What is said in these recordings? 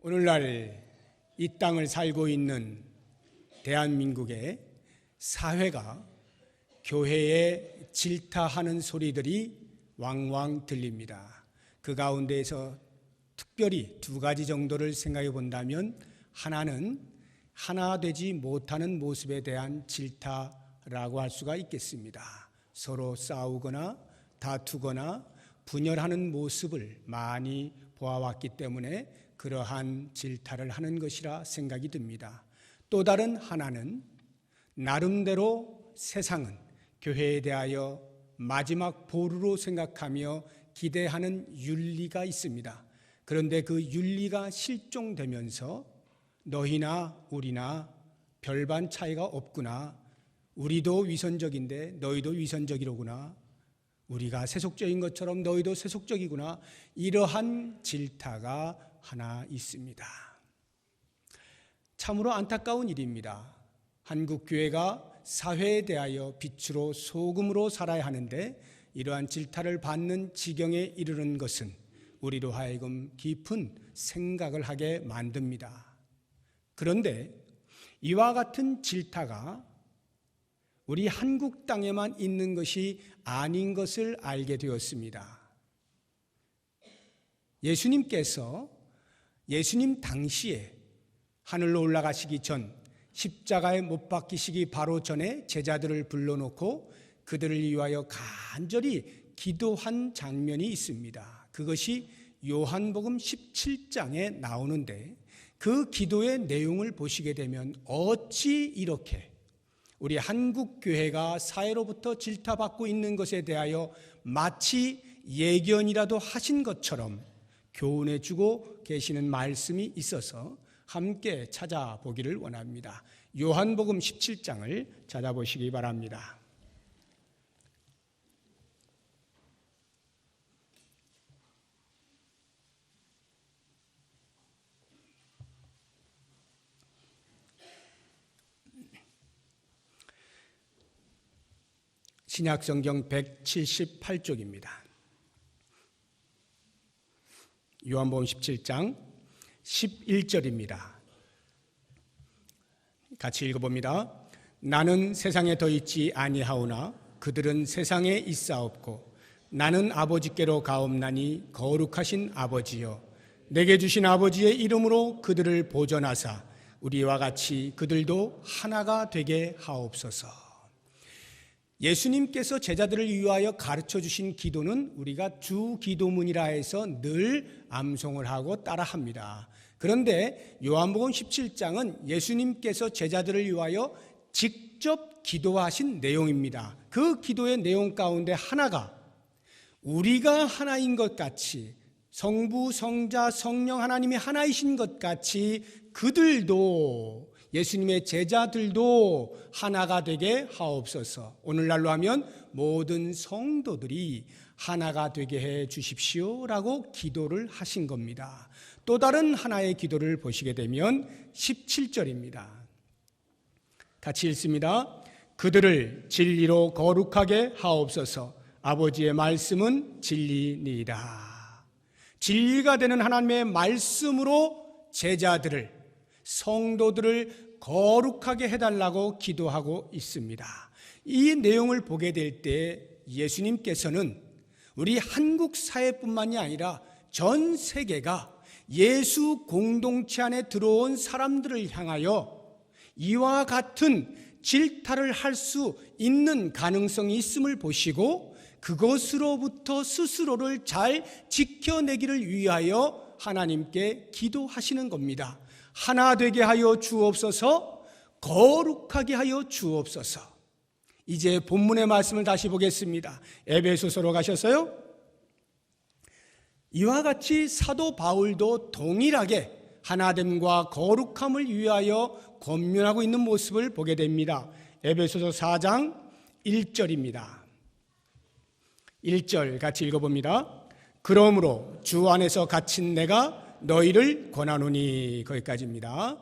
오늘날 이 땅을 살고 있는 대한민국의 사회가 교회에 질타하는 소리들이 왕왕 들립니다. 그 가운데에서 특별히 두 가지 정도를 생각해 본다면, 하나는 하나 되지 못하는 모습에 대한 질타라고 할 수가 있겠습니다. 서로 싸우거나 다투거나 분열하는 모습을 많이 보아왔기 때문에 그러한 질타를 하는 것이라 생각이 듭니다. 또 다른 하나는 나름대로 세상은 교회에 대하여 마지막 보루로 생각하며 기대하는 윤리가 있습니다. 그런데 그 윤리가 실종되면서 너희나 우리나 별반 차이가 없구나, 우리도 위선적인데 너희도 위선적이로구나, 우리가 세속적인 것처럼 너희도 세속적이구나, 이러한 질타가 하나 있습니다. 참으로 안타까운 일입니다. 한국 교회가 사회에 대하여 빛으로 소금으로 살아야 하는데 이러한 질타를 받는 지경에 이르는 것은 우리로 하여금 깊은 생각을 하게 만듭니다. 그런데 이와 같은 질타가 우리 한국 땅에만 있는 것이 아닌 것을 알게 되었습니다. 예수님께서 예수님 당시에 하늘로 올라가시기 전, 십자가에 못 박히시기 바로 전에 제자들을 불러놓고 그들을 위하여 간절히 기도한 장면이 있습니다. 그것이 요한복음 17장에 나오는데, 그 기도의 내용을 보시게 되면 어찌 이렇게 우리 한국 교회가 사회로부터 질타받고 있는 것에 대하여 마치 예견이라도 하신 것처럼 교훈해 주고 계시는 말씀이 있어서 함께 찾아보기를 원합니다. 요한복음 17장을 찾아보시기 바랍니다. 신약성경 178쪽입니다. 요한복음 17장 11절입니다. 같이 읽어봅니다. 나는 세상에 더 있지 아니하오나 그들은 세상에 있사옵고 나는 아버지께로 가옵나니 거룩하신 아버지여, 내게 주신 아버지의 이름으로 그들을 보존하사 우리와 같이 그들도 하나가 되게 하옵소서. 예수님께서 제자들을 위하여 가르쳐 주신 기도는 우리가 주 기도문이라 해서 늘 암송을 하고 따라합니다. 그런데 요한복음 17장은 예수님께서 제자들을 위하여 직접 기도하신 내용입니다. 그 기도의 내용 가운데 하나가 우리가 하나인 것 같이, 성부, 성자, 성령 하나님이 하나이신 것 같이 그들도, 예수님의 제자들도 하나가 되게 하옵소서. 오늘날로 하면 모든 성도들이 하나가 되게 해 주십시오라고 기도를 하신 겁니다. 또 다른 하나의 기도를 보시게 되면 17절입니다. 같이 읽습니다. 그들을 진리로 거룩하게 하옵소서. 아버지의 말씀은 진리니이다. 진리가 되는 하나님의 말씀으로 제자들을, 성도들을 거룩하게 해달라고 기도하고 있습니다. 이 내용을 보게 될 때 예수님께서는 우리 한국 사회뿐만이 아니라 전 세계가 예수 공동체 안에 들어온 사람들을 향하여 이와 같은 질타를 할 수 있는 가능성이 있음을 보시고 그것으로부터 스스로를 잘 지켜내기를 위하여 하나님께 기도하시는 겁니다. 하나 되게 하여 주옵소서, 거룩하게 하여 주옵소서. 이제 본문의 말씀을 다시 보겠습니다. 에베소서로 가셨어요? 이와 같이 사도 바울도 동일하게 하나됨과 거룩함을 위하여 권면하고 있는 모습을 보게 됩니다. 에베소서 4장 1절입니다. 1절 같이 읽어봅니다. 그러므로 주 안에서 갇힌 내가 너희를 권하노니, 거기까지입니다.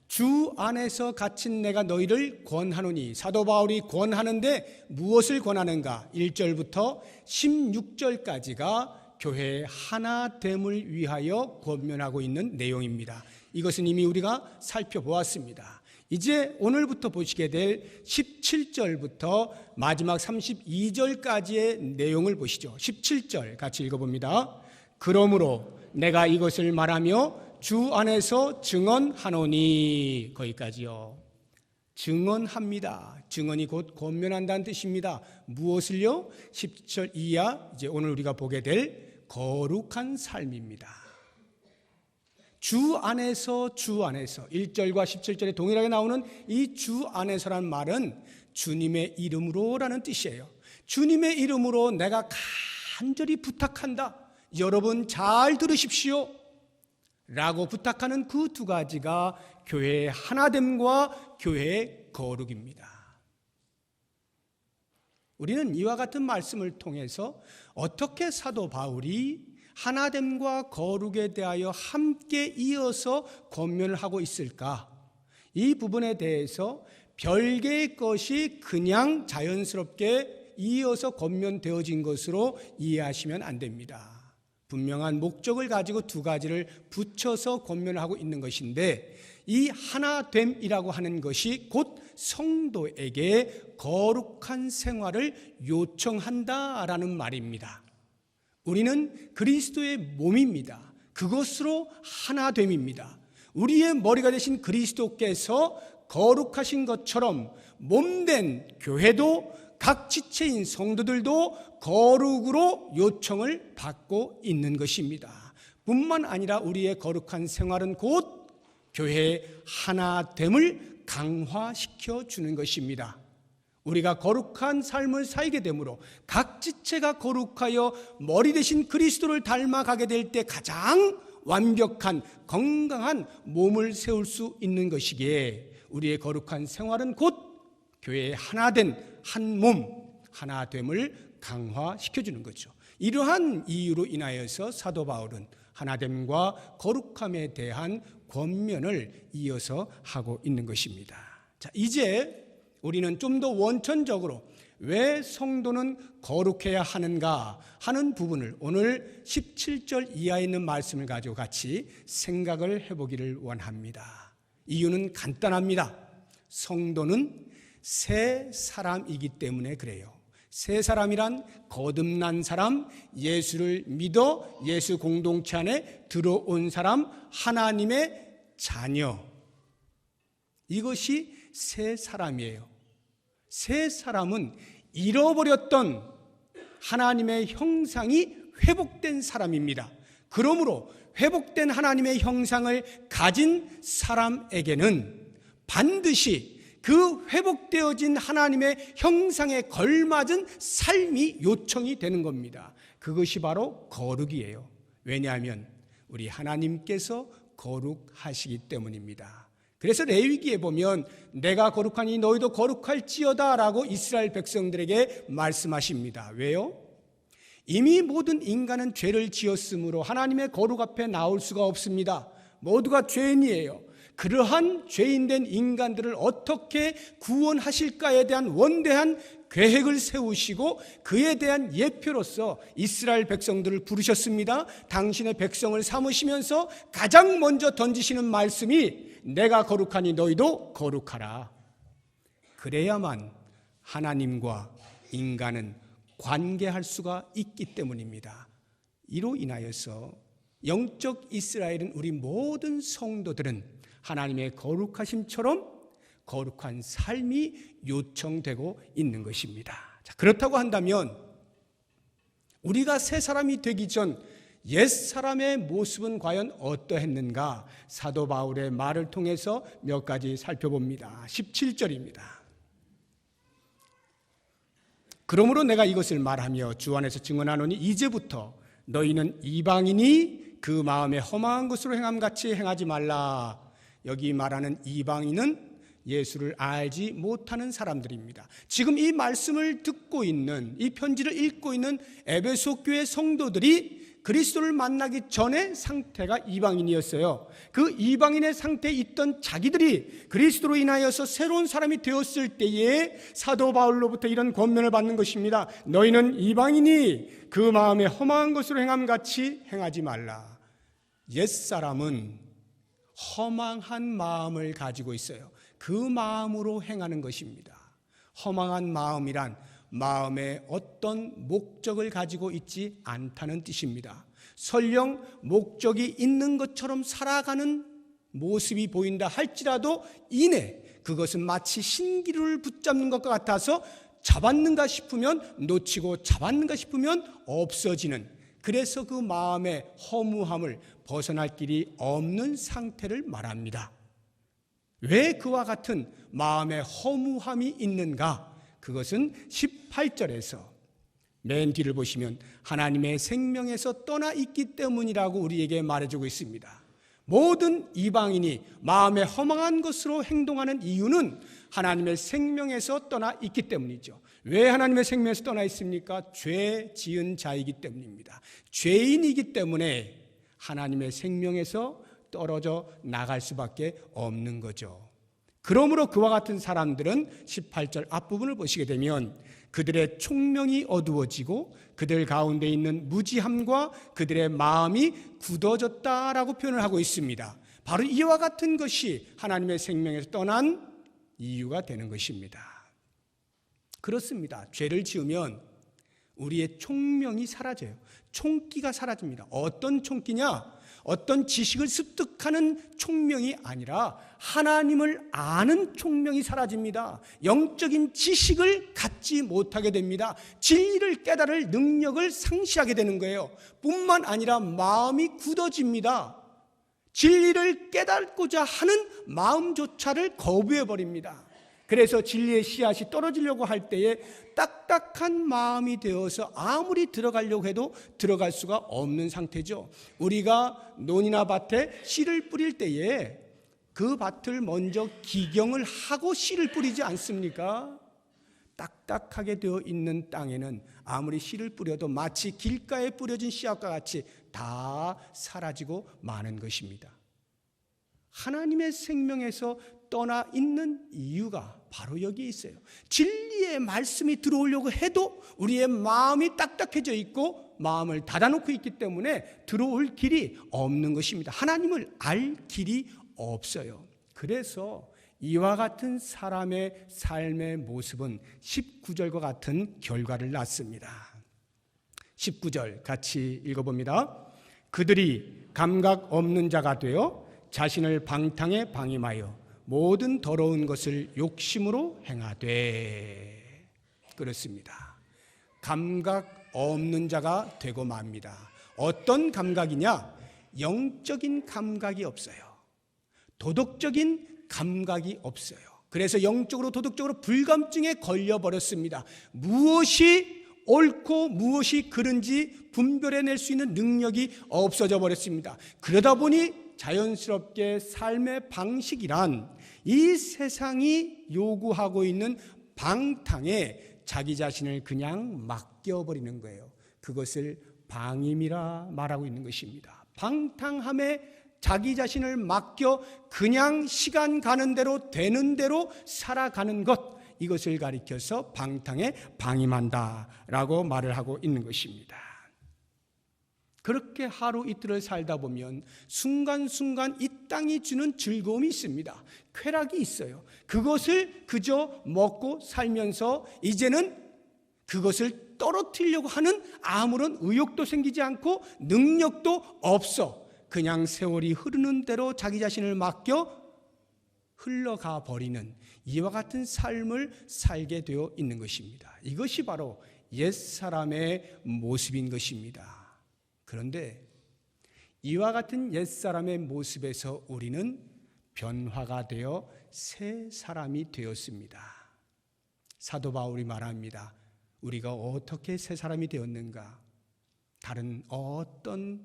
주 안에서 갇힌 내가 너희를 권하노니, 사도 바울이 권하는데 무엇을 권하는가? 1절부터 16절까지가 교회의 하나됨을 위하여 권면하고 있는 내용입니다. 이것은 이미 우리가 살펴보았습니다. 이제 오늘부터 보시게 될 17절부터 마지막 32절까지의 내용을 보시죠. 17절 같이 읽어봅니다. 그러므로 내가 이것을 말하며 주 안에서 증언하노니, 거기까지요. 증언합니다. 증언이 곧 권면한다는 뜻입니다. 무엇을요? 10절 이하 이제 오늘 우리가 보게 될 거룩한 삶입니다. 주 안에서 1절과 17절에 동일하게 나오는 이 주 안에서란 말은 주님의 이름으로라는 뜻이에요. 주님의 이름으로 내가 간절히 부탁한다. 여러분 잘 들으십시오 라고 부탁하는 그 두 가지가 교회의 하나됨과 교회의 거룩입니다. 우리는 이와 같은 말씀을 통해서 어떻게 사도 바울이 하나됨과 거룩에 대하여 함께 이어서 권면을 하고 있을까? 이 부분에 대해서 별개의 것이 그냥 자연스럽게 이어서 권면되어진 것으로 이해하시면 안 됩니다. 분명한 목적을 가지고 두 가지를 붙여서 권면을 하고 있는 것인데, 이 하나됨이라고 하는 것이 곧 성도에게 거룩한 생활을 요청한다라는 말입니다. 우리는 그리스도의 몸입니다. 그것으로 하나됨입니다. 우리의 머리가 되신 그리스도께서 거룩하신 것처럼 몸된 교회도 각 지체인 성도들도 거룩으로 요청을 받고 있는 것입니다. 뿐만 아니라 우리의 거룩한 생활은 곧 교회의 하나됨을 강화시켜 주는 것입니다. 우리가 거룩한 삶을 살게 되므로 각 지체가 거룩하여 머리 대신 그리스도를 닮아가게 될 때 가장 완벽한 건강한 몸을 세울 수 있는 것이기에 우리의 거룩한 생활은 곧 교회의 하나된 한 몸, 하나됨을 강화시켜 주는 거죠. 이러한 이유로 인하여서 사도 바울은 하나됨과 거룩함에 대한 권면을 이어서 하고 있는 것입니다. 자, 이제 우리는 좀 더 원천적으로 왜 성도는 거룩해야 하는가 하는 부분을 오늘 17절 이하에 있는 말씀을 가지고 같이 생각을 해보기를 원합니다. 이유는 간단합니다. 성도는 새 사람이기 때문에 그래요. 새 사람이란 거듭난 사람, 예수를 믿어 예수 공동체 안에 들어온 사람, 하나님의 자녀. 이것이 새 사람이에요. 새 사람은 잃어버렸던 하나님의 형상이 회복된 사람입니다. 그러므로 회복된 하나님의 형상을 가진 사람에게는 반드시 그 회복되어진 하나님의 형상에 걸맞은 삶이 요청이 되는 겁니다. 그것이 바로 거룩이에요. 왜냐하면 우리 하나님께서 거룩하시기 때문입니다. 그래서 레위기에 보면 내가 거룩하니 너희도 거룩할지어다 라고 이스라엘 백성들에게 말씀하십니다. 왜요? 이미 모든 인간은 죄를 지었으므로 하나님의 거룩 앞에 나올 수가 없습니다. 모두가 죄인이에요. 그러한 죄인된 인간들을 어떻게 구원하실까에 대한 원대한 계획을 세우시고 그에 대한 예표로서 이스라엘 백성들을 부르셨습니다. 당신의 백성을 삼으시면서 가장 먼저 던지시는 말씀이 내가 거룩하니 너희도 거룩하라. 그래야만 하나님과 인간은 관계할 수가 있기 때문입니다. 이로 인하여서 영적 이스라엘은 우리 모든 성도들은 하나님의 거룩하심처럼 거룩한 삶이 요청되고 있는 것입니다. 자, 그렇다고 한다면 우리가 새 사람이 되기 전 옛사람의 모습은 과연 어떠했는가? 사도 바울의 말을 통해서 몇 가지 살펴봅니다. 17절입니다. 그러므로 내가 이것을 말하며 주 안에서 증언하노니 이제부터 너희는 이방인이 그 마음에 허망한 것으로 행함같이 행하지 말라. 여기 말하는 이방인은 예수를 알지 못하는 사람들입니다. 지금 이 말씀을 듣고 있는, 이 편지를 읽고 있는 에베소 교회 성도들이 그리스도를 만나기 전에 상태가 이방인이었어요. 그 이방인의 상태에 있던 자기들이 그리스도로 인하여서 새로운 사람이 되었을 때에 사도 바울로부터 이런 권면을 받는 것입니다. 너희는 이방인이 그 마음에 허망한 것으로 행함같이 행하지 말라. 옛사람은 허망한 마음을 가지고 있어요. 그 마음으로 행하는 것입니다. 허망한 마음이란 마음에 어떤 목적을 가지고 있지 않다는 뜻입니다. 설령 목적이 있는 것처럼 살아가는 모습이 보인다 할지라도 이내 그것은 마치 신기루를 붙잡는 것과 같아서 잡았는가 싶으면 놓치고 잡았는가 싶으면 없어지는, 그래서 그 마음의 허무함을 벗어날 길이 없는 상태를 말합니다. 왜 그와 같은 마음의 허무함이 있는가? 그것은 18절에서 맨 뒤를 보시면 하나님의 생명에서 떠나 있기 때문이라고 우리에게 말해주고 있습니다. 모든 이방인이 마음에 허망한 것으로 행동하는 이유는 하나님의 생명에서 떠나 있기 때문이죠. 왜 하나님의 생명에서 떠나 있습니까? 죄 지은 자이기 때문입니다. 죄인이기 때문에 하나님의 생명에서 떨어져 나갈 수밖에 없는 거죠. 그러므로 그와 같은 사람들은 18절 앞부분을 보시게 되면 그들의 총명이 어두워지고 그들 가운데 있는 무지함과 그들의 마음이 굳어졌다라고 표현을 하고 있습니다. 바로 이와 같은 것이 하나님의 생명에서 떠난 이유가 되는 것입니다. 그렇습니다. 죄를 지으면 우리의 총명이 사라져요. 총기가 사라집니다. 어떤 총기냐? 어떤 지식을 습득하는 총명이 아니라 하나님을 아는 총명이 사라집니다. 영적인 지식을 갖지 못하게 됩니다. 진리를 깨달을 능력을 상실하게 되는 거예요. 뿐만 아니라 마음이 굳어집니다. 진리를 깨닫고자 하는 마음조차를 거부해버립니다. 그래서 진리의 씨앗이 떨어지려고 할 때에 딱딱한 마음이 되어서 아무리 들어가려고 해도 들어갈 수가 없는 상태죠. 우리가 논이나 밭에 씨를 뿌릴 때에 그 밭을 먼저 기경을 하고 씨를 뿌리지 않습니까? 딱딱하게 되어 있는 땅에는 아무리 씨를 뿌려도 마치 길가에 뿌려진 씨앗과 같이 다 사라지고 마는 것입니다. 하나님의 생명에서 떠나 있는 이유가 바로 여기에 있어요. 진리의 말씀이 들어오려고 해도 우리의 마음이 딱딱해져 있고 마음을 닫아놓고 있기 때문에 들어올 길이 없는 것입니다. 하나님을 알 길이 없어요. 그래서 이와 같은 사람의 삶의 모습은 19절과 같은 결과를 낳습니다. 19절 같이 읽어봅니다. 그들이 감각 없는 자가 되어 자신을 방탕에 방임하여 모든 더러운 것을 욕심으로 행하되. 그렇습니다. 감각 없는 자가 되고 맙니다. 어떤 감각이냐? 영적인 감각이 없어요. 도덕적인 감각이 없어요. 그래서 영적으로 도덕적으로 불감증에 걸려버렸습니다. 무엇이 옳고 무엇이 그른지 분별해낼 수 있는 능력이 없어져 버렸습니다. 그러다 보니 자연스럽게 삶의 방식이란 이 세상이 요구하고 있는 방탕에 자기 자신을 그냥 맡겨버리는 거예요. 그것을 방임이라 말하고 있는 것입니다. 방탕함에 자기 자신을 맡겨 그냥 시간 가는 대로 되는 대로 살아가는 것, 이것을 가리켜서 방탕에 방임한다라고 말을 하고 있는 것입니다. 그렇게 하루 이틀을 살다 보면 순간순간 이 땅이 주는 즐거움이 있습니다. 쾌락이 있어요. 그것을 그저 먹고 살면서 이제는 그것을 떨어뜨리려고 하는 아무런 의욕도 생기지 않고 능력도 없어. 그냥 세월이 흐르는 대로 자기 자신을 맡겨 흘러가 버리는 이와 같은 삶을 살게 되어 있는 것입니다. 이것이 바로 옛사람의 모습인 것입니다. 그런데 이와 같은 옛사람의 모습에서 우리는 변화가 되어 새 사람이 되었습니다. 사도 바울이 말합니다. 우리가 어떻게 새 사람이 되었는가? 다른 어떤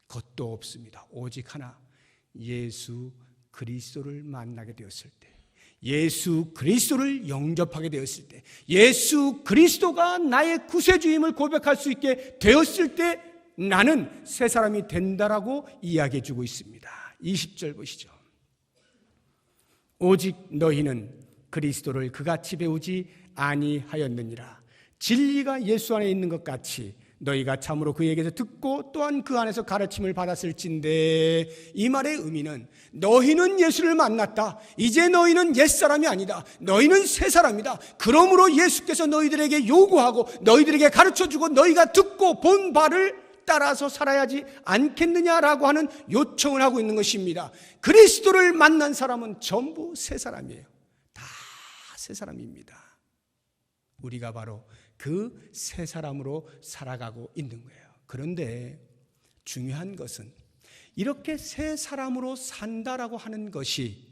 것도 없습니다. 오직 하나, 예수 그리스도를 만나게 되었을 때, 예수 그리스도를 영접하게 되었을 때, 예수 그리스도가 나의 구세주임을 고백할 수 있게 되었을 때 나는 새 사람이 된다라고 이야기해 주고 있습니다. 20절 보시죠. 오직 너희는 그리스도를 그같이 배우지 아니하였느니라. 진리가 예수 안에 있는 것 같이 너희가 참으로 그에게서 듣고 또한 그 안에서 가르침을 받았을진데, 이 말의 의미는 너희는 예수를 만났다. 이제 너희는 옛사람이 아니다. 너희는 새 사람이다. 그러므로 예수께서 너희들에게 요구하고 너희들에게 가르쳐주고 너희가 듣고 본 바를 따라서 살아야지 않겠느냐라고 하는 요청을 하고 있는 것입니다. 그리스도를 만난 사람은 전부 새 사람이에요. 다 새 사람입니다. 우리가 바로 그 새 사람으로 살아가고 있는 거예요. 그런데 중요한 것은 이렇게 새 사람으로 산다라고 하는 것이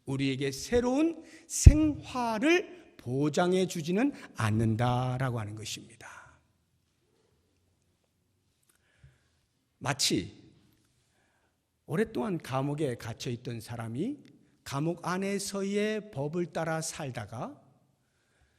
우리에게 새로운 생활을 보장해 주지는 않는다라고 하는 것입니다. 마치 오랫동안 감옥에 갇혀 있던 사람이 감옥 안에서의 법을 따라 살다가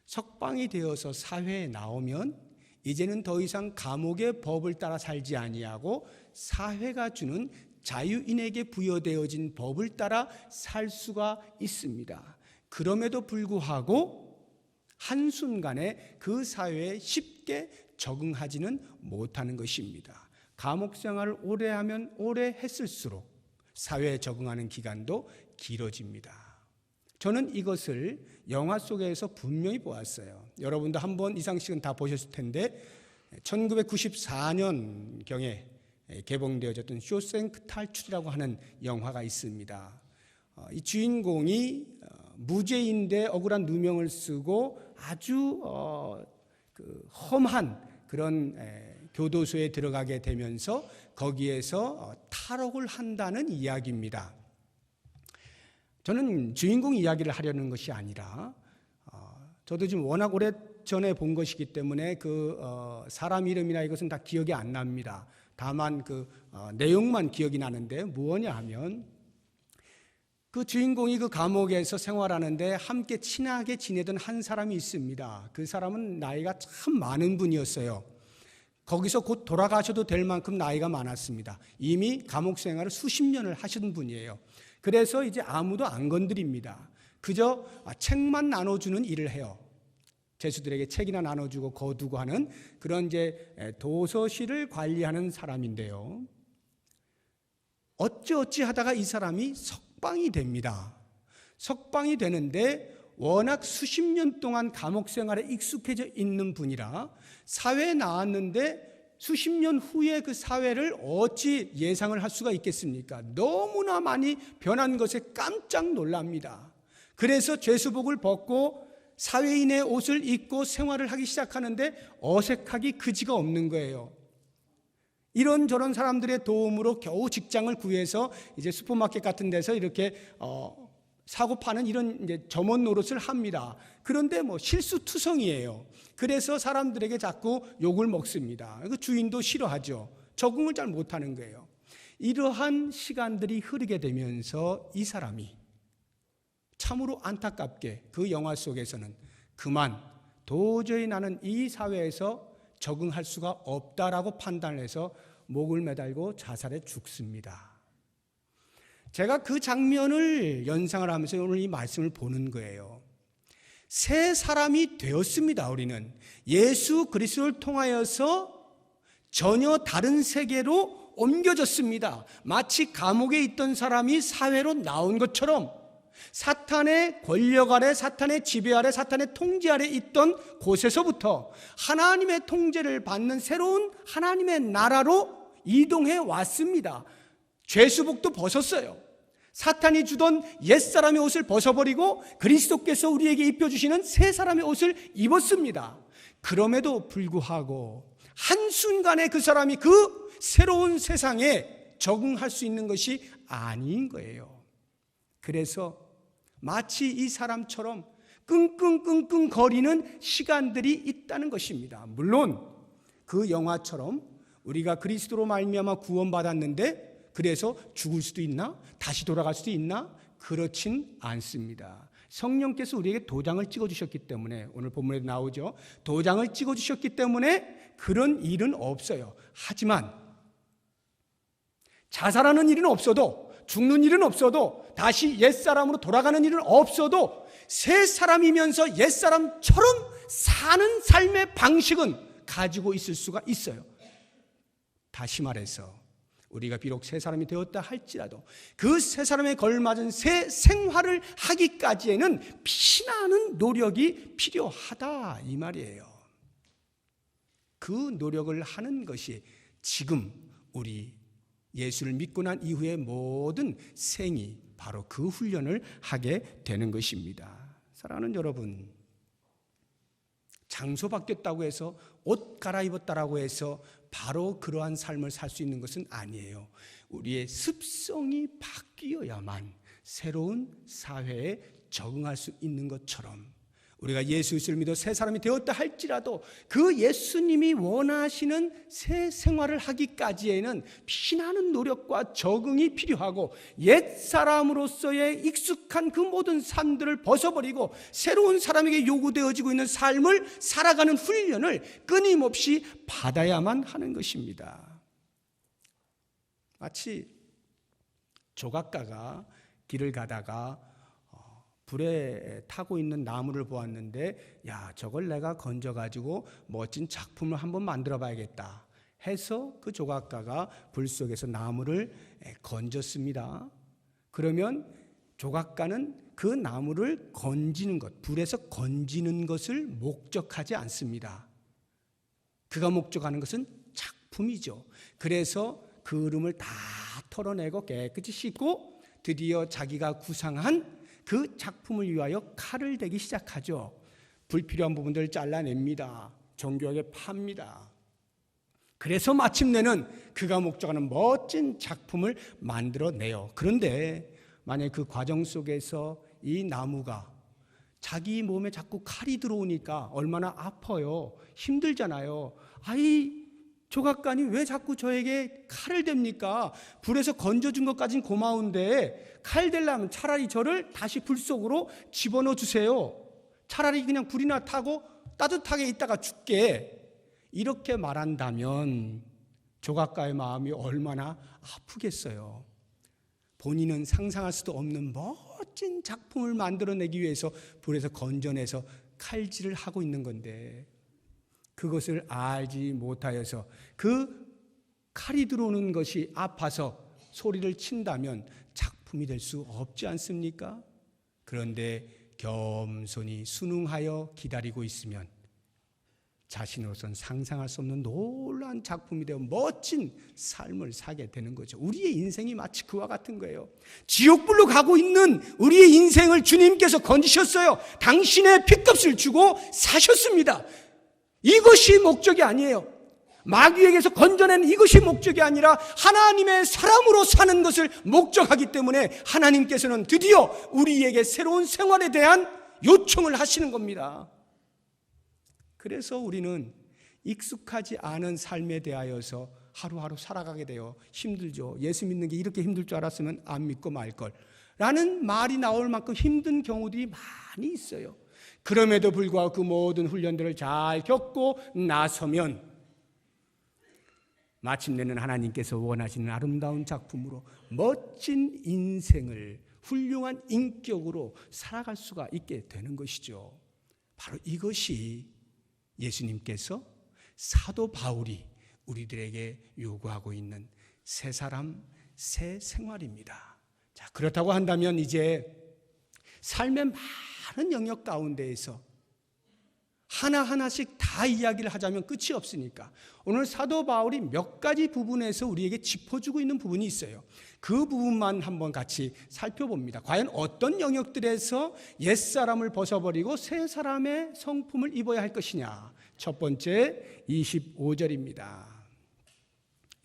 석방이 되어서 사회에 나오면 이제는 더 이상 감옥의 법을 따라 살지 아니하고 사회가 주는 자유인에게 부여되어진 법을 따라 살 수가 있습니다. 그럼에도 불구하고 한순간에 그 사회에 쉽게 적응하지는 못하는 것입니다. 감옥 생활을 오래 하면 오래 했을수록 사회에 적응하는 기간도 길어집니다. 저는 이것을 영화 속에서 분명히 보았어요. 여러분도 한 번 이상씩은 다 보셨을 텐데 1994년경에 개봉되어졌던 쇼생크 탈출이라고 하는 영화가 있습니다. 이 주인공이 무죄인데 억울한 누명을 쓰고 아주 험한 그런 교도소에 들어가게 되면서 거기에서 탈옥을 한다는 이야기입니다. 저는 주인공 이야기를 하려는 것이 아니라 저도 지금 워낙 오래전에 본 것이기 때문에 사람 이름이나 이것은 다 기억이 안 납니다. 다만 내용만 기억이 나는데 뭐냐 하면 그 주인공이 그 감옥에서 생활하는데 함께 친하게 지내던 한 사람이 있습니다. 그 사람은 나이가 참 많은 분이었어요. 거기서 곧 돌아가셔도 될 만큼 나이가 많았습니다. 이미 감옥 생활을 수십 년을 하신 분이에요. 그래서 이제 아무도 안 건드립니다. 그저 책만 나눠주는 일을 해요. 죄수들에게 책이나 나눠주고 거두고 하는 그런 이제 도서실을 관리하는 사람인데요. 어찌 하다가 이 사람이 석방이 됩니다. 석방이 되는데 워낙 수십 년 동안 감옥 생활에 익숙해져 있는 분이라 사회에 나왔는데 수십 년 후에 그 사회를 어찌 예상을 할 수가 있겠습니까? 너무나 많이 변한 것에 깜짝 놀랍니다. 그래서 죄수복을 벗고 사회인의 옷을 입고 생활을 하기 시작하는데 어색하기 그지가 없는 거예요. 이런저런 사람들의 도움으로 겨우 직장을 구해서 이제 슈퍼마켓 같은 데서 이렇게 사고 파는 이런 이제 점원 노릇을 합니다. 그런데 실수투성이에요. 그래서 사람들에게 자꾸 욕을 먹습니다. 그 주인도 싫어하죠. 적응을 잘 못하는 거예요. 이러한 시간들이 흐르게 되면서 이 사람이 참으로 안타깝게 그 영화 속에서는 그만 도저히 나는 이 사회에서 적응할 수가 없다라고 판단해서 목을 매달고 자살해 죽습니다. 제가 그 장면을 연상을 하면서 오늘 이 말씀을 보는 거예요. 새 사람이 되었습니다. 우리는 예수 그리스도를 통하여서 전혀 다른 세계로 옮겨졌습니다. 마치 감옥에 있던 사람이 사회로 나온 것처럼 사탄의 권력 아래, 사탄의 지배 아래, 사탄의 통제 아래 있던 곳에서부터 하나님의 통제를 받는 새로운 하나님의 나라로 이동해 왔습니다. 죄수복도 벗었어요. 사탄이 주던 옛사람의 옷을 벗어버리고 그리스도께서 우리에게 입혀주시는 새 사람의 옷을 입었습니다. 그럼에도 불구하고 한순간에 그 사람이 그 새로운 세상에 적응할 수 있는 것이 아닌 거예요. 그래서 마치 이 사람처럼 끙끙끙끙 거리는 시간들이 있다는 것입니다. 물론 그 영화처럼 우리가 그리스도로 말미암아 구원받았는데 그래서 죽을 수도 있나? 다시 돌아갈 수도 있나? 그렇진 않습니다. 성령께서 우리에게 도장을 찍어주셨기 때문에 오늘 본문에 나오죠. 도장을 찍어주셨기 때문에 그런 일은 없어요. 하지만 자살하는 일은 없어도, 죽는 일은 없어도, 다시 옛사람으로 돌아가는 일은 없어도 새 사람이면서 옛사람처럼 사는 삶의 방식은 가지고 있을 수가 있어요. 다시 말해서 우리가 비록 새 사람이 되었다 할지라도 그 새 사람에 걸맞은 새 생활을 하기까지에는 피나는 노력이 필요하다 이 말이에요. 그 노력을 하는 것이 지금 우리 예수를 믿고 난 이후의 모든 생이 바로 그 훈련을 하게 되는 것입니다. 사랑하는 여러분, 장소 바뀌었다고 해서, 옷 갈아입었다라고 해서 바로 그러한 삶을 살 수 있는 것은 아니에요. 우리의 습성이 바뀌어야만 새로운 사회에 적응할 수 있는 것처럼 우리가 예수를 믿어 새 사람이 되었다 할지라도 그 예수님이 원하시는 새 생활을 하기까지에는 피나는 노력과 적응이 필요하고 옛사람으로서의 익숙한 그 모든 삶들을 벗어버리고 새로운 사람에게 요구되어지고 있는 삶을 살아가는 훈련을 끊임없이 받아야만 하는 것입니다. 마치 조각가가 길을 가다가 불에 타고 있는 나무를 보았는데, 야, 저걸 내가 건져가지고 멋진 작품을 한번 만들어 봐야겠다 해서 그 조각가가 불 속에서 나무를 건졌습니다. 그러면 조각가는 그 나무를 건지는 것, 불에서 건지는 것을 목적하지 않습니다. 그가 목적하는 것은 작품이죠. 그래서 그 얼음을 다 털어내고 깨끗이 씻고 드디어 자기가 구상한 그 작품을 위하여 칼을 대기 시작하죠. 불필요한 부분들을 잘라냅니다. 정교하게 팝니다. 그래서 마침내는 그가 목적하는 멋진 작품을 만들어내요. 그런데 만약 그 과정 속에서 이 나무가 자기 몸에 자꾸 칼이 들어오니까 얼마나 아파요. 힘들잖아요. 아이 조각가니 왜 자꾸 저에게 칼을 댑니까? 불에서 건져준 것까진 고마운데 칼 대려면 차라리 저를 다시 불 속으로 집어넣어 주세요. 차라리 그냥 불이나 타고 따뜻하게 있다가 죽게. 이렇게 말한다면 조각가의 마음이 얼마나 아프겠어요. 본인은 상상할 수도 없는 멋진 작품을 만들어내기 위해서 불에서 건져내서 칼질을 하고 있는 건데 그것을 알지 못하여서 그 칼이 들어오는 것이 아파서 소리를 친다면 작품이 될 수 없지 않습니까? 그런데 겸손히 순응하여 기다리고 있으면 자신으로서는 상상할 수 없는 놀라운 작품이 되어 멋진 삶을 사게 되는 거죠. 우리의 인생이 마치 그와 같은 거예요. 지옥불로 가고 있는 우리의 인생을 주님께서 건지셨어요. 당신의 핏값을 주고 사셨습니다. 이것이 목적이 아니에요. 마귀에게서 건져내는 이것이 목적이 아니라 하나님의 사람으로 사는 것을 목적하기 때문에 하나님께서는 드디어 우리에게 새로운 생활에 대한 요청을 하시는 겁니다. 그래서 우리는 익숙하지 않은 삶에 대하여서 하루하루 살아가게 돼요. 힘들죠. 예수 믿는 게 이렇게 힘들 줄 알았으면 안 믿고 말걸 라는 말이 나올 만큼 힘든 경우들이 많이 있어요. 그럼에도 불구하고 그 모든 훈련들을 잘 겪고 나서면 마침내는 하나님께서 원하시는 아름다운 작품으로 멋진 인생을 훌륭한 인격으로 살아갈 수가 있게 되는 것이죠. 바로 이것이 예수님께서 사도 바울이 우리들에게 요구하고 있는 새 사람, 새 생활입니다. 자, 그렇다고 한다면 이제 삶의 많은 영역 가운데에서 하나하나씩 다 이야기를 하자면 끝이 없으니까 오늘 사도 바울이 몇 가지 부분에서 우리에게 짚어주고 있는 부분이 있어요. 그 부분만 한번 같이 살펴봅니다. 과연 어떤 영역들에서 옛사람을 벗어버리고 새 사람의 성품을 입어야 할 것이냐. 첫 번째 25절입니다.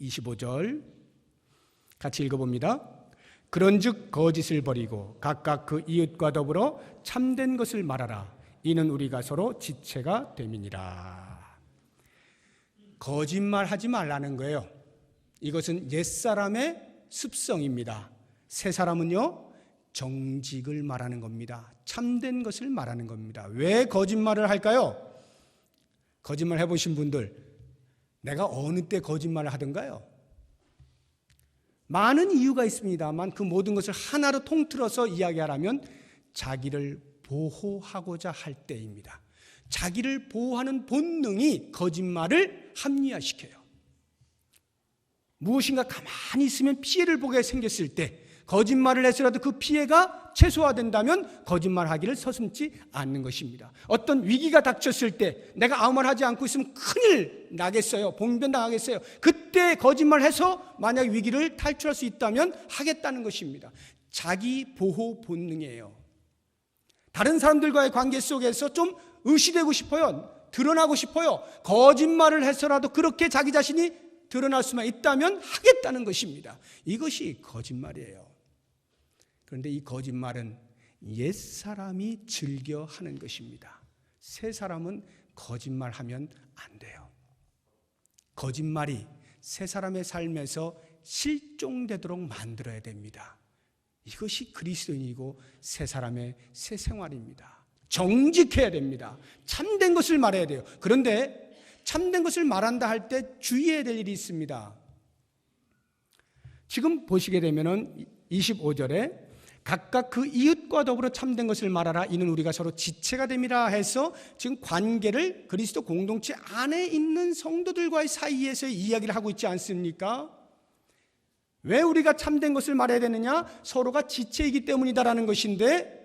25절 같이 읽어봅니다. 그런즉 거짓을 버리고 각각 그 이웃과 더불어 참된 것을 말하라. 이는 우리가 서로 지체가 됨이니라. 거짓말하지 말라는 거예요. 이것은 옛사람의 습성입니다. 새 사람은요, 정직을 말하는 겁니다. 참된 것을 말하는 겁니다. 왜 거짓말을 할까요? 거짓말 해보신 분들, 내가 어느 때 거짓말을 하던가요? 많은 이유가 있습니다만 그 모든 것을 하나로 통틀어서 이야기하라면 자기를 보호하고자 할 때입니다. 자기를 보호하는 본능이 거짓말을 합리화시켜요. 무엇인가 가만히 있으면 피해를 보게 생겼을 때 거짓말을 해서라도 그 피해가 최소화된다면 거짓말하기를 서슴지 않는 것입니다. 어떤 위기가 닥쳤을 때 내가 아무 말 하지 않고 있으면 큰일 나겠어요. 봉변당하겠어요. 그때 거짓말해서 만약 위기를 탈출할 수 있다면 하겠다는 것입니다. 자기 보호 본능이에요. 다른 사람들과의 관계 속에서 좀 의시되고 싶어요. 드러나고 싶어요. 거짓말을 해서라도 그렇게 자기 자신이 드러날 수만 있다면 하겠다는 것입니다. 이것이 거짓말이에요. 그런데 이 거짓말은 옛사람이 즐겨 하는 것입니다. 새 사람은 거짓말하면 안 돼요. 거짓말이 새 사람의 삶에서 실종되도록 만들어야 됩니다. 이것이 그리스도인이고 새 사람의 새 생활입니다. 정직해야 됩니다. 참된 것을 말해야 돼요. 그런데 참된 것을 말한다 할 때 주의해야 될 일이 있습니다. 지금 보시게 되면은 25절에 각각 그 이웃과 더불어 참된 것을 말하라. 이는 우리가 서로 지체가 됨이라 해서 지금 관계를 그리스도 공동체 안에 있는 성도들과의 사이에서 이야기를 하고 있지 않습니까? 왜 우리가 참된 것을 말해야 되느냐? 서로가 지체이기 때문이다라는 것인데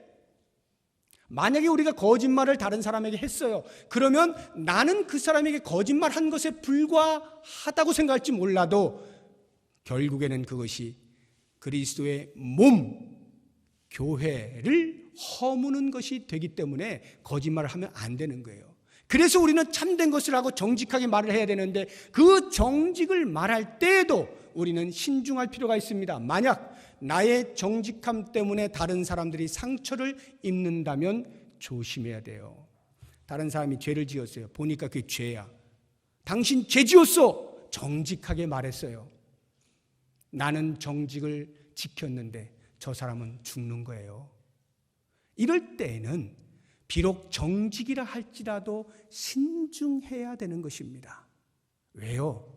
만약에 우리가 거짓말을 다른 사람에게 했어요. 그러면 나는 그 사람에게 거짓말한 것에 불과하다고 생각할지 몰라도 결국에는 그것이 그리스도의 몸, 교회를 허무는 것이 되기 때문에 거짓말을 하면 안 되는 거예요. 그래서 우리는 참된 것을 하고 정직하게 말을 해야 되는데 그 정직을 말할 때에도 우리는 신중할 필요가 있습니다. 만약 나의 정직함 때문에 다른 사람들이 상처를 입는다면 조심해야 돼요. 다른 사람이 죄를 지었어요. 보니까 그게 죄야. 당신 죄 지었어. 정직하게 말했어요. 나는 정직을 지켰는데 저 사람은 죽는 거예요. 이럴 때에는 비록 정직이라 할지라도 신중해야 되는 것입니다. 왜요?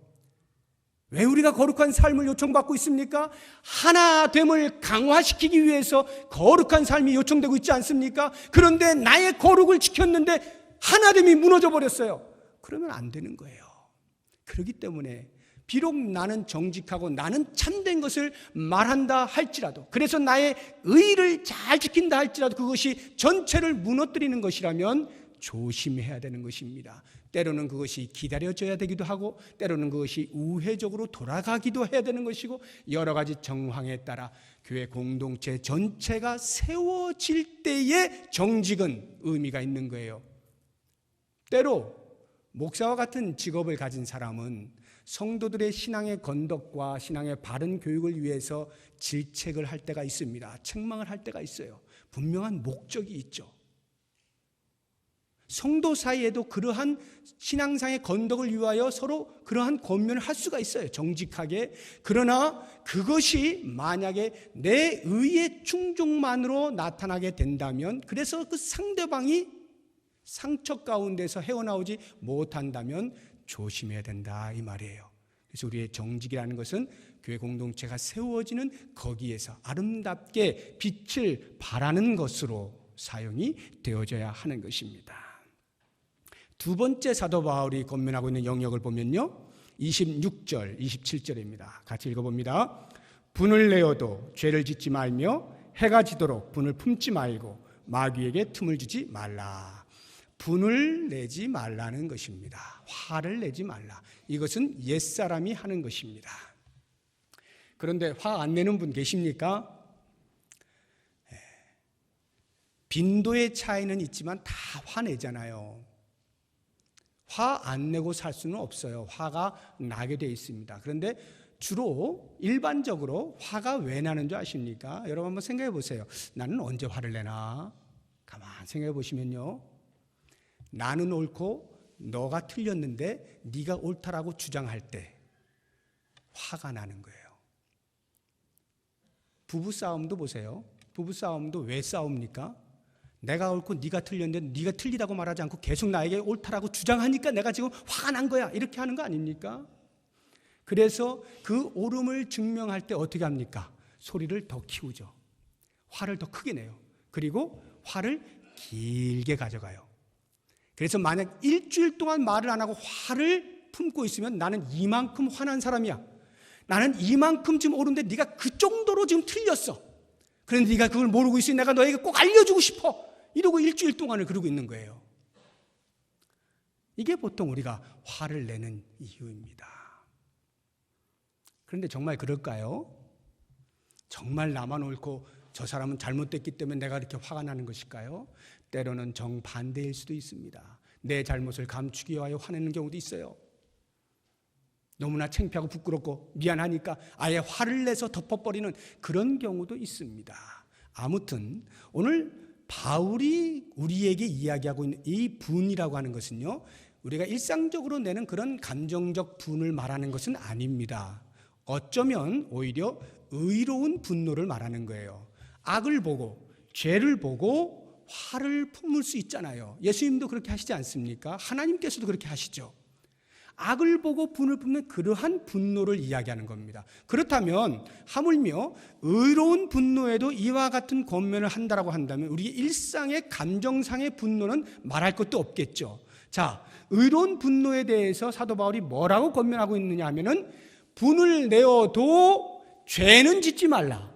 왜 우리가 거룩한 삶을 요청받고 있습니까? 하나됨을 강화시키기 위해서 거룩한 삶이 요청되고 있지 않습니까? 그런데 나의 거룩을 지켰는데 하나됨이 무너져 버렸어요. 그러면 안 되는 거예요. 그렇기 때문에 비록 나는 정직하고 나는 참된 것을 말한다 할지라도, 그래서 나의 의를 잘 지킨다 할지라도 그것이 전체를 무너뜨리는 것이라면 조심해야 되는 것입니다. 때로는 그것이 기다려져야 되기도 하고 때로는 그것이 우회적으로 돌아가기도 해야 되는 것이고 여러 가지 정황에 따라 교회 공동체 전체가 세워질 때의 정직은 의미가 있는 거예요. 때로 목사와 같은 직업을 가진 사람은 성도들의 신앙의 건덕과 신앙의 바른 교육을 위해서 질책을 할 때가 있습니다. 책망을 할 때가 있어요. 분명한 목적이 있죠. 성도 사이에도 그러한 신앙상의 건덕을 위하여 서로 그러한 권면을 할 수가 있어요. 정직하게. 그러나 그것이 만약에 내 의의 충족만으로 나타나게 된다면, 그래서 그 상대방이 상처 가운데서 헤어나오지 못한다면 조심해야 된다 이 말이에요. 그래서 우리의 정직이라는 것은 교회 공동체가 세워지는 거기에서 아름답게 빛을 발하는 것으로 사용이 되어져야 하는 것입니다. 두 번째 사도 바울이 권면하고 있는 영역을 보면요, 26절, 27절입니다. 같이 읽어봅니다. 분을 내어도 죄를 짓지 말며 해가 지도록 분을 품지 말고 마귀에게 틈을 주지 말라. 분을 내지 말라는 것입니다. 화를 내지 말라. 이것은 옛사람이 하는 것입니다. 그런데 화 안 내는 분 계십니까? 빈도의 차이는 있지만 다 화내잖아요. 화 안 내고 살 수는 없어요. 화가 나게 돼 있습니다. 그런데 주로 일반적으로 화가 왜 나는 줄 아십니까? 여러분 한번 생각해 보세요. 나는 언제 화를 내나? 가만 생각해 보시면요, 나는 옳고 너가 틀렸는데 네가 옳다라고 주장할 때 화가 나는 거예요. 부부싸움도 보세요. 부부싸움도 왜 싸웁니까? 내가 옳고 네가 틀렸는데 네가 틀리다고 말하지 않고 계속 나에게 옳다라고 주장하니까 내가 지금 화가 난 거야, 이렇게 하는 거 아닙니까? 그래서 그 옳음을 증명할 때 어떻게 합니까? 소리를 더 키우죠. 화를 더 크게 내요. 그리고 화를 길게 가져가요. 그래서 만약 일주일 동안 말을 안 하고 화를 품고 있으면 나는 이만큼 화난 사람이야. 나는 이만큼 지금 옳은데 네가 그 정도로 지금 틀렸어. 그런데 네가 그걸 모르고 있으니 내가 너에게 꼭 알려주고 싶어. 이러고 일주일 동안을 그러고 있는 거예요. 이게 보통 우리가 화를 내는 이유입니다. 그런데 정말 그럴까요? 정말 나만 옳고 저 사람은 잘못됐기 때문에 내가 이렇게 화가 나는 것일까요? 때로는 정반대일 수도 있습니다. 내 잘못을 감추기 위하여 화내는 경우도 있어요. 너무나 창피하고 부끄럽고 미안하니까 아예 화를 내서 덮어버리는 그런 경우도 있습니다. 아무튼 오늘 바울이 우리에게 이야기하고 있는 이 분이라고 하는 것은요, 우리가 일상적으로 내는 그런 감정적 분을 말하는 것은 아닙니다. 어쩌면 오히려 의로운 분노를 말하는 거예요. 악을 보고 죄를 보고 화를 품을 수 있잖아요. 예수님도 그렇게 하시지 않습니까? 하나님께서도 그렇게 하시죠. 악을 보고 분을 품는 그러한 분노를 이야기하는 겁니다. 그렇다면 하물며 의로운 분노에도 이와 같은 권면을 한다라고 한다면 우리 일상의 감정상의 분노는 말할 것도 없겠죠. 자, 의로운 분노에 대해서 사도 바울이 뭐라고 권면하고 있느냐 하면은 분을 내어도 죄는 짓지 말라.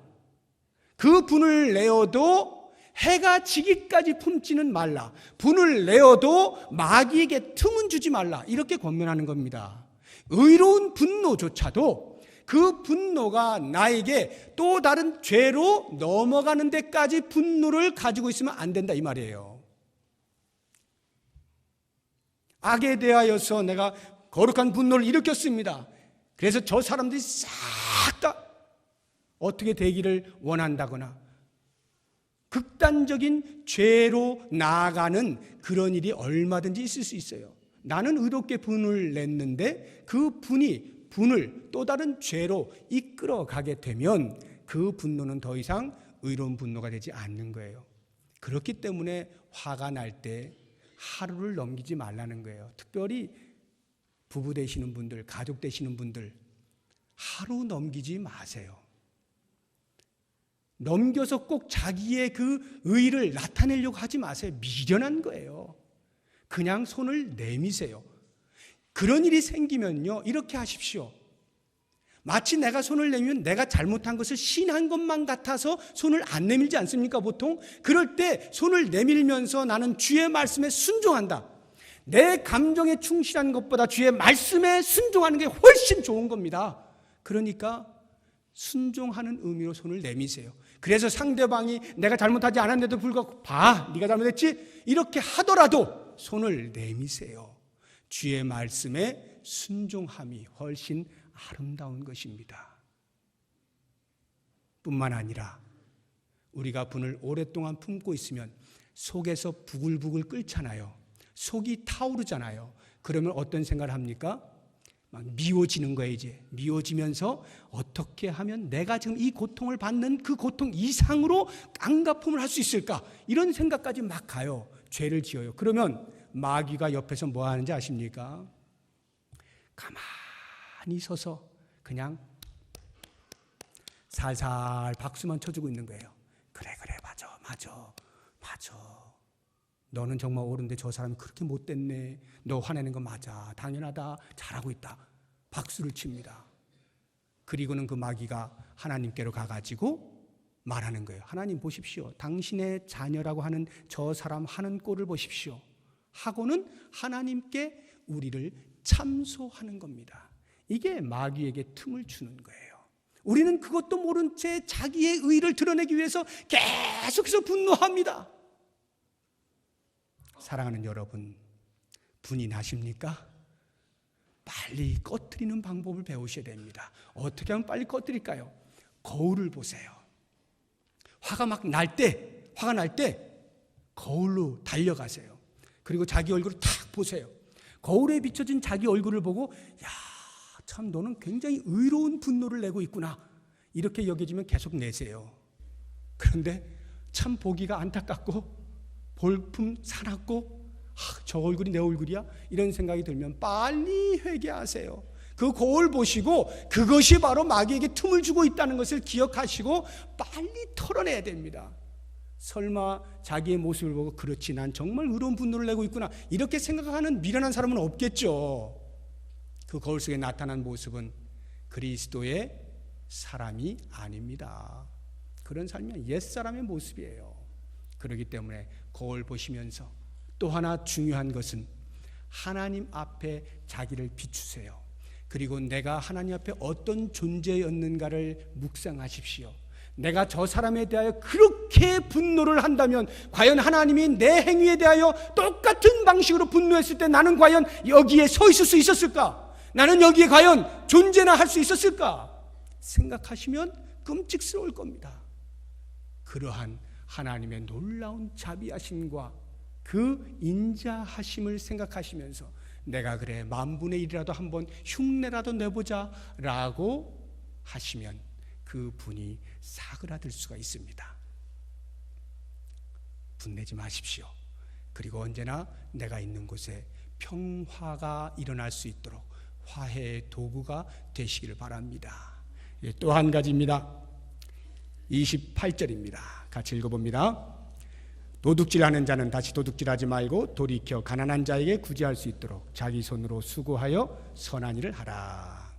그 분을 내어도 해가 지기까지 품지는 말라. 분을 내어도 마귀에게 틈은 주지 말라. 이렇게 권면하는 겁니다. 의로운 분노조차도 그 분노가 나에게 또 다른 죄로 넘어가는 데까지 분노를 가지고 있으면 안 된다 이 말이에요. 악에 대하여서 내가 거룩한 분노를 일으켰습니다. 그래서 저 사람들이 싹 다 어떻게 되기를 원한다거나 극단적인 죄로 나아가는 그런 일이 얼마든지 있을 수 있어요. 나는 의롭게 분을 냈는데 그 분을 또 다른 죄로 이끌어가게 되면 그 분노는 더 이상 의로운 분노가 되지 않는 거예요. 그렇기 때문에 화가 날 때 하루를 넘기지 말라는 거예요. 특별히 부부 되시는 분들, 가족 되시는 분들 하루 넘기지 마세요. 넘겨서 꼭 자기의 그 의의를 나타내려고 하지 마세요. 미련한 거예요. 그냥 손을 내미세요. 그런 일이 생기면요, 이렇게 하십시오. 마치 내가 손을 내밀면 내가 잘못한 것을 시인한 것만 같아서 손을 안 내밀지 않습니까, 보통? 그럴 때 손을 내밀면서 나는 주의 말씀에 순종한다. 내 감정에 충실한 것보다 주의 말씀에 순종하는 게 훨씬 좋은 겁니다. 그러니까 순종하는 의미로 손을 내미세요. 그래서 상대방이 내가 잘못하지 않았는데도 불구하고 봐, 네가 잘못했지? 이렇게 하더라도 손을 내미세요. 주의 말씀에 순종함이 훨씬 아름다운 것입니다. 뿐만 아니라 우리가 분을 오랫동안 품고 있으면 속에서 부글부글 끓잖아요. 속이 타오르잖아요. 그러면 어떤 생각을 합니까? 막 미워지는 거예요. 이제 미워지면서 어떻게 하면 내가 지금 이 고통을 받는 그 고통 이상으로 깡가품을 할 수 있을까? 이런 생각까지 막 가요. 죄를 지어요. 그러면 마귀가 옆에서 뭐 하는지 아십니까? 가만히 서서 그냥 살살 박수만 쳐주고 있는 거예요. 그래 맞아. 너는 정말 옳은데 저 사람이 그렇게 못됐네. 너 화내는 거 맞아. 당연하다. 잘하고 있다. 박수를 칩니다. 그리고는 그 마귀가 하나님께로 가가지고 말하는 거예요. 하나님 보십시오. 당신의 자녀라고 하는 저 사람 하는 꼴을 보십시오. 하고는 하나님께 우리를 참소하는 겁니다. 이게 마귀에게 틈을 주는 거예요. 우리는 그것도 모른 채 자기의 의의를 드러내기 위해서 계속해서 분노합니다. 사랑하는 여러분, 분이 나십니까? 빨리 꺼뜨리는 방법을 배우셔야 됩니다. 어떻게 하면 빨리 꺼뜨릴까요? 거울을 보세요. 화가 날 때 거울로 달려가세요. 그리고 자기 얼굴을 탁 보세요. 거울에 비춰진 자기 얼굴을 보고 참 너는 굉장히 의로운 분노를 내고 있구나. 이렇게 여겨지면 계속 내세요. 그런데 참 보기가 안타깝고 볼품 사납고 저 얼굴이 내 얼굴이야? 이런 생각이 들면 빨리 회개하세요. 그 거울 보시고 그것이 바로 마귀에게 틈을 주고 있다는 것을 기억하시고 빨리 털어내야 됩니다. 설마 자기의 모습을 보고 그렇지, 난 정말 의로운 분노를 내고 있구나, 이렇게 생각하는 미련한 사람은 없겠죠. 그 거울 속에 나타난 모습은 그리스도의 사람이 아닙니다. 그런 삶이 옛사람의 모습이에요. 그렇기 때문에 거울 보시면서 또 하나 중요한 것은 하나님 앞에 자기를 비추세요. 그리고 내가 하나님 앞에 어떤 존재였는가를 묵상하십시오. 내가 저 사람에 대하여 그렇게 분노를 한다면 과연 하나님이 내 행위에 대하여 똑같은 방식으로 분노했을 때 나는 과연 여기에 서 있을 수 있었을까? 나는 여기에 과연 존재나 할 수 있었을까? 생각하시면 끔찍스러울 겁니다. 그러한 하나님의 놀라운 자비하심과 그 인자하심을 생각하시면서 내가 그래 만분의 1이라도 한번 흉내라도 내보자 라고 하시면 그 분이 사그라들 수가 있습니다. 분내지 마십시오. 그리고 언제나 내가 있는 곳에 평화가 일어날 수 있도록 화해의 도구가 되시기를 바랍니다. 또 한 가지입니다. 28절입니다. 같이 읽어봅니다. 도둑질하는 자는 다시 도둑질하지 말고 돌이켜 가난한 자에게 구제할 수 있도록 자기 손으로 수고하여 선한 일을 하라.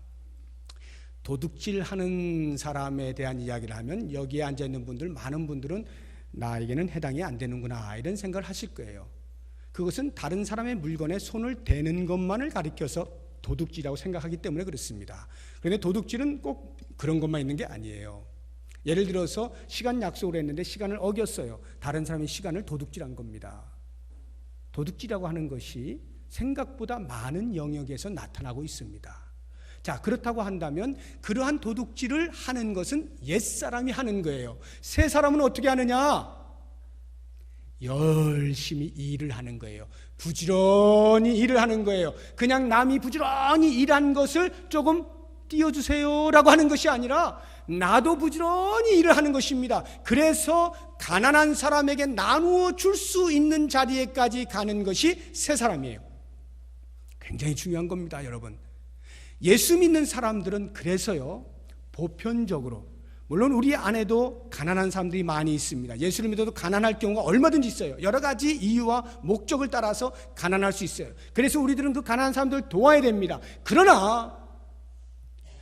도둑질하는 사람에 대한 이야기를 하면 여기에 앉아있는 분들, 많은 분들은 나에게는 해당이 안 되는구나 이런 생각을 하실 거예요. 그것은 다른 사람의 물건에 손을 대는 것만을 가리켜서 도둑질이라고 생각하기 때문에 그렇습니다. 그런데 도둑질은 꼭 그런 것만 있는 게 아니에요. 예를 들어서 시간 약속을 했는데 시간을 어겼어요. 다른 사람의 시간을 도둑질한 겁니다. 도둑질이라고 하는 것이 생각보다 많은 영역에서 나타나고 있습니다. 자, 그렇다고 한다면 그러한 도둑질을 하는 것은 옛사람이 하는 거예요. 새 사람은 어떻게 하느냐? 열심히 일을 하는 거예요. 부지런히 일을 하는 거예요. 그냥 남이 부지런히 일한 것을 조금 띄워주세요라고 하는 것이 아니라 나도 부지런히 일을 하는 것입니다. 그래서 가난한 사람에게 나누어 줄 수 있는 자리에까지 가는 것이 새 사람이에요. 굉장히 중요한 겁니다, 여러분. 예수 믿는 사람들은 그래서요, 보편적으로, 물론 우리 안에도 가난한 사람들이 많이 있습니다. 예수를 믿어도 가난할 경우가 얼마든지 있어요. 여러 가지 이유와 목적을 따라서 가난할 수 있어요. 그래서 우리들은 그 가난한 사람들을 도와야 됩니다. 그러나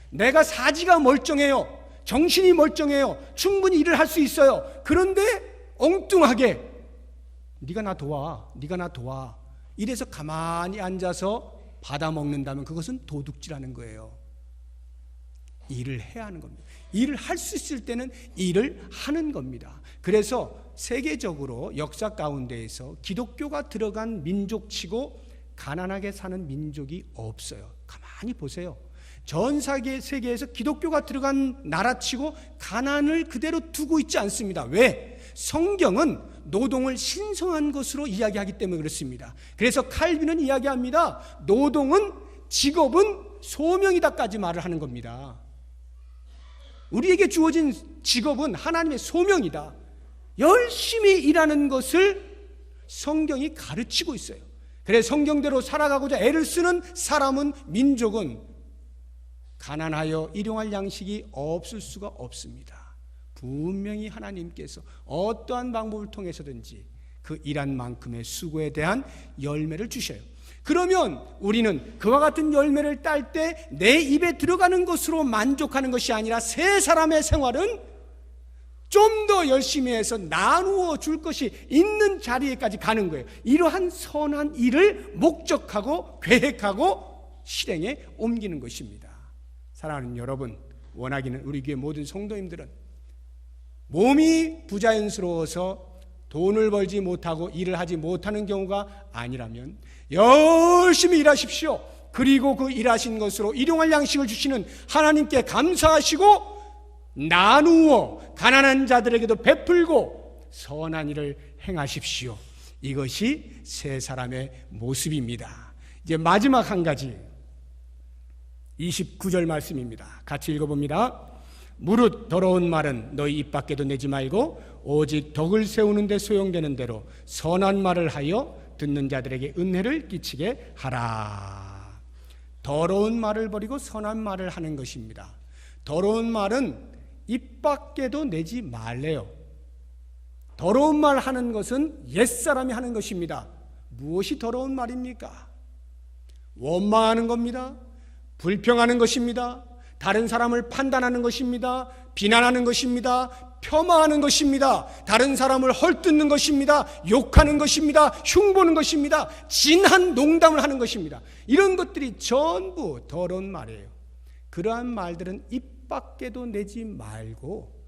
내가 사지가 멀쩡해요. 정신이 멀쩡해요. 충분히 일을 할 수 있어요. 그런데 엉뚱하게 네가 나 도와, 네가 나 도와, 이래서 가만히 앉아서 받아먹는다면 그것은 도둑질하는 거예요. 일을 해야 하는 겁니다. 일을 할 수 있을 때는 일을 하는 겁니다. 그래서 세계적으로 역사 가운데에서 기독교가 들어간 민족치고 가난하게 사는 민족이 없어요. 가만히 보세요. 전 세계에서 기독교가 들어간 나라치고 가난을 그대로 두고 있지 않습니다. 왜? 성경은 노동을 신성한 것으로 이야기하기 때문에 그렇습니다. 그래서 칼빈은 이야기합니다. 노동은, 직업은 소명이다까지 말을 하는 겁니다. 우리에게 주어진 직업은 하나님의 소명이다. 열심히 일하는 것을 성경이 가르치고 있어요. 그래서 성경대로 살아가고자 애를 쓰는 사람은, 민족은 가난하여 일용할 양식이 없을 수가 없습니다. 분명히 하나님께서 어떠한 방법을 통해서든지 그 일한 만큼의 수고에 대한 열매를 주셔요. 그러면 우리는 그와 같은 열매를 딸 때 내 입에 들어가는 것으로 만족하는 것이 아니라 새 사람의 생활은 좀 더 열심히 해서 나누어 줄 것이 있는 자리에까지 가는 거예요. 이러한 선한 일을 목적하고 계획하고 실행에 옮기는 것입니다. 사랑하는 여러분, 원하기는 우리 교회 모든 성도님들은 몸이 부자연스러워서 돈을 벌지 못하고 일을 하지 못하는 경우가 아니라면 열심히 일하십시오. 그리고 그 일하신 것으로 일용할 양식을 주시는 하나님께 감사하시고 나누어 가난한 자들에게도 베풀고 선한 일을 행하십시오. 이것이 새 사람의 모습입니다. 이제 마지막 한 가지, 29절 말씀입니다. 같이 읽어봅니다. 무릇 더러운 말은 너희 입 밖에도 내지 말고 오직 덕을 세우는 데 소용되는 대로 선한 말을 하여 듣는 자들에게 은혜를 끼치게 하라. 더러운 말을 버리고 선한 말을 하는 것입니다. 더러운 말은 입 밖에도 내지 말래요. 더러운 말 하는 것은 옛사람이 하는 것입니다. 무엇이 더러운 말입니까? 원망하는 겁니다. 불평하는 것입니다. 다른 사람을 판단하는 것입니다. 비난하는 것입니다. 폄하하는 것입니다. 다른 사람을 헐뜯는 것입니다. 욕하는 것입니다. 흉보는 것입니다. 진한 농담을 하는 것입니다. 이런 것들이 전부 더러운 말이에요. 그러한 말들은 입 밖에도 내지 말고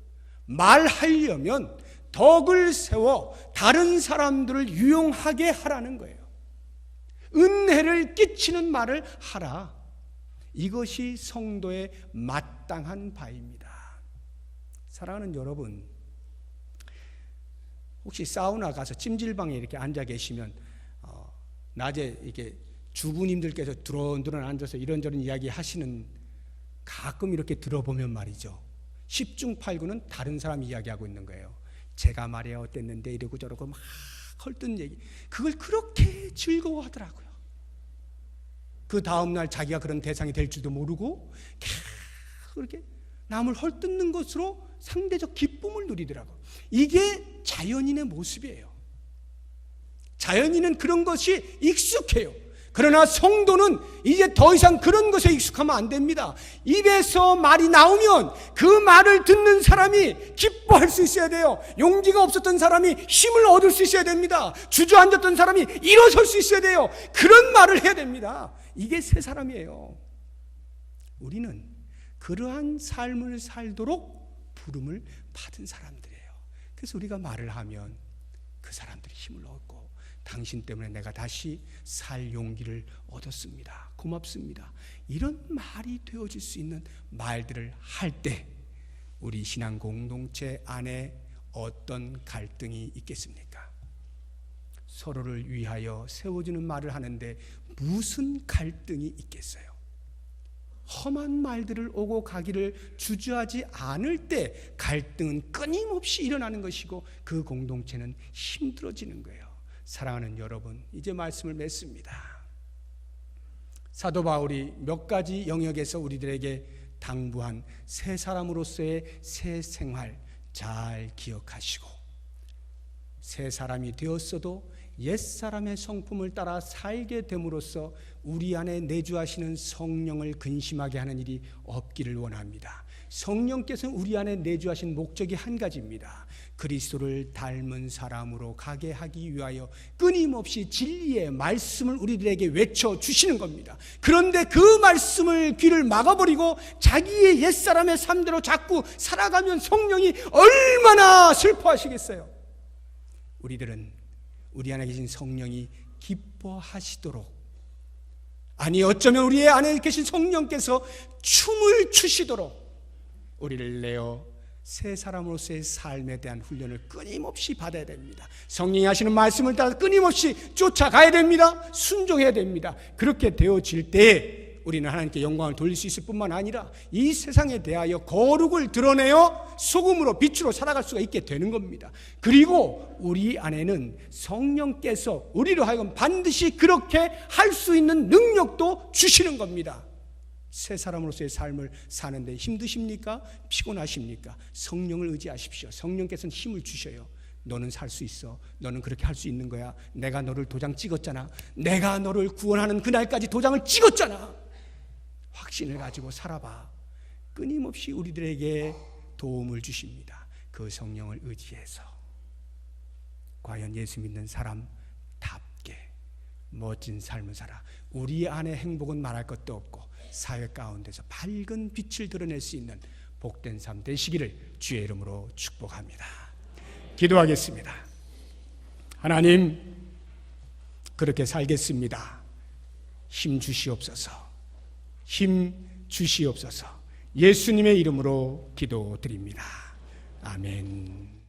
말하려면 덕을 세워 다른 사람들을 유용하게 하라는 거예요. 은혜를 끼치는 말을 하라. 이것이 성도의 마땅한 바입니다. 사랑하는 여러분, 혹시 사우나 가서 찜질방에 이렇게 앉아 계시면 낮에 이렇게 주부님들께서 두런두런 앉아서 이런저런 이야기 하시는 가끔 이렇게 들어보면 말이죠, 10중 8구는 다른 사람 이야기하고 있는 거예요. 제가 말이야 어땠는데 이러고 저러고 막 헐뜯는 얘기, 그걸 그렇게 즐거워하더라고요. 그 다음날 자기가 그런 대상이 될 줄도 모르고 계속 그렇게 남을 헐뜯는 것으로 상대적 기쁨을 누리더라고요. 이게 자연인의 모습이에요. 자연인은 그런 것이 익숙해요. 그러나 성도는 이제 더 이상 그런 것에 익숙하면 안 됩니다. 입에서 말이 나오면 그 말을 듣는 사람이 기뻐할 수 있어야 돼요. 용기가 없었던 사람이 힘을 얻을 수 있어야 됩니다. 주저앉았던 사람이 일어설 수 있어야 돼요. 그런 말을 해야 됩니다. 이게 새 사람이에요. 우리는 그러한 삶을 살도록 부름을 받은 사람들이에요. 그래서 우리가 말을 하면 그 사람들이 힘을 얻고, 당신 때문에 내가 다시 살 용기를 얻었습니다. 고맙습니다. 이런 말이 되어질 수 있는 말들을 할 때 우리 신앙 공동체 안에 어떤 갈등이 있겠습니까? 서로를 위하여 세워주는 말을 하는데 무슨 갈등이 있겠어요? 험한 말들을 오고 가기를 주저하지 않을 때 갈등은 끊임없이 일어나는 것이고 그 공동체는 힘들어지는 거예요. 사랑하는 여러분, 이제 말씀을 맺습니다. 사도 바울이 몇 가지 영역에서 우리들에게 당부한 새 사람으로서의 새 생활 잘 기억하시고, 새 사람이 되었어도 옛사람의 성품을 따라 살게 됨으로써 우리 안에 내주하시는 성령을 근심하게 하는 일이 없기를 원합니다. 성령께서는 우리 안에 내주하신 목적이 한 가지입니다. 그리스도를 닮은 사람으로 가게 하기 위하여 끊임없이 진리의 말씀을 우리들에게 외쳐주시는 겁니다. 그런데 그 말씀을 귀를 막아버리고 자기의 옛사람의 삶대로 자꾸 살아가면 성령이 얼마나 슬퍼하시겠어요. 우리들은 우리 안에 계신 성령이 기뻐하시도록, 아니 어쩌면 우리 안에 계신 성령께서 춤을 추시도록 우리를 내어 새 사람으로서의 삶에 대한 훈련을 끊임없이 받아야 됩니다. 성령이 하시는 말씀을 따라 끊임없이 쫓아가야 됩니다. 순종해야 됩니다. 그렇게 되어질 때 우리는 하나님께 영광을 돌릴 수 있을 뿐만 아니라 이 세상에 대하여 거룩을 드러내어 소금으로 빛으로 살아갈 수가 있게 되는 겁니다. 그리고 우리 안에는 성령께서 우리로 하여금 반드시 그렇게 할 수 있는 능력도 주시는 겁니다. 새 사람으로서의 삶을 사는데 힘드십니까? 피곤하십니까? 성령을 의지하십시오. 성령께서는 힘을 주셔요. 너는 살 수 있어. 너는 그렇게 할 수 있는 거야. 내가 너를 도장 찍었잖아. 내가 너를 구원하는 그날까지 도장을 찍었잖아. 확신을 가지고 살아봐. 끊임없이 우리들에게 도움을 주십니다. 그 성령을 의지해서 과연 예수 믿는 사람답게 멋진 삶을 살아 우리 안의 행복은 말할 것도 없고 사회 가운데서 밝은 빛을 드러낼 수 있는 복된 삶 되시기를 주의 이름으로 축복합니다. 기도하겠습니다. 하나님, 그렇게 살겠습니다. 힘 주시옵소서. 힘 주시옵소서. 예수님의 이름으로 기도드립니다. 아멘.